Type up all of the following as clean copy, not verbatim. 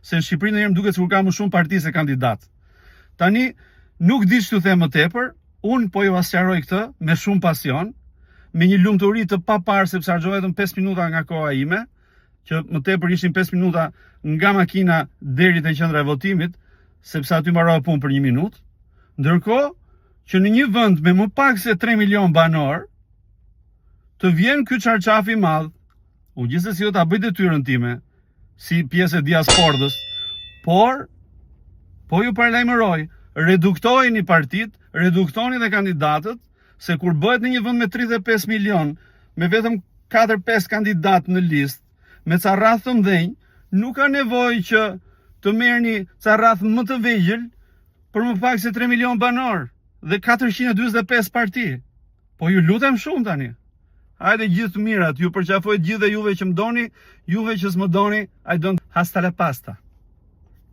se në Shqipëri ndonjëherë më duket sikur ka më shumë parti se kandidat. Tani nuk di ç'tu them më tepër, unë po ju sqaroj këtë me shumë pasion, me një lumturi të paparë sepse harxova vetëm 5 minuta nga koha ime, që më tepër ishin 5 minuta nga makina deri te qendra e votimit, sepse aty mbarova punë për 1 minutë. Ndërkohë që në një vend me më pak se 3 milion banor, të vjen ky çarçaf i madh, unë gjithsesi do ta bëj detyrën time si pjesë e diasporës, por po ju paralajmëroj, reduktojeni partitë, reduktoni dhe kandidatët, se kur bëhet në një vend me 35 milion, me vetëm 4-5 kandidat në listë, me ca rrath të mdhenj, nuk ka nevojë që të merrni ca rrath më të vegjël për më pak se 3 milion banor dhe 445 parti. Po ju lutem shumë tani. Hajde gjithë të mirat, ju përqafoj gjithë dhe juve që më doni, juve që s'më doni, I don't hasta la pasta.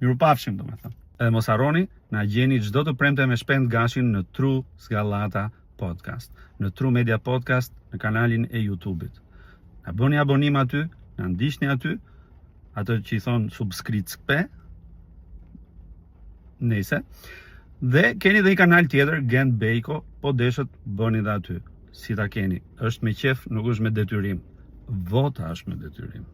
Mirupafshim, domethënë. Edhe mos harroni, na gjeni çdo të premte me Shpend Gashin në Tru Sgallata Podcast, në Tru Media Podcast, në kanalin e YouTube-it. Na bëni abonim aty, na ndiqni aty, ato që i thon subscribe, nëse. Dhe keni dhe një kanal tjetër, Gent Bejko, po deshet bëni dhe aty. Si ta keni, është me qef, nuk është me detyrim. Vota është me detyrim.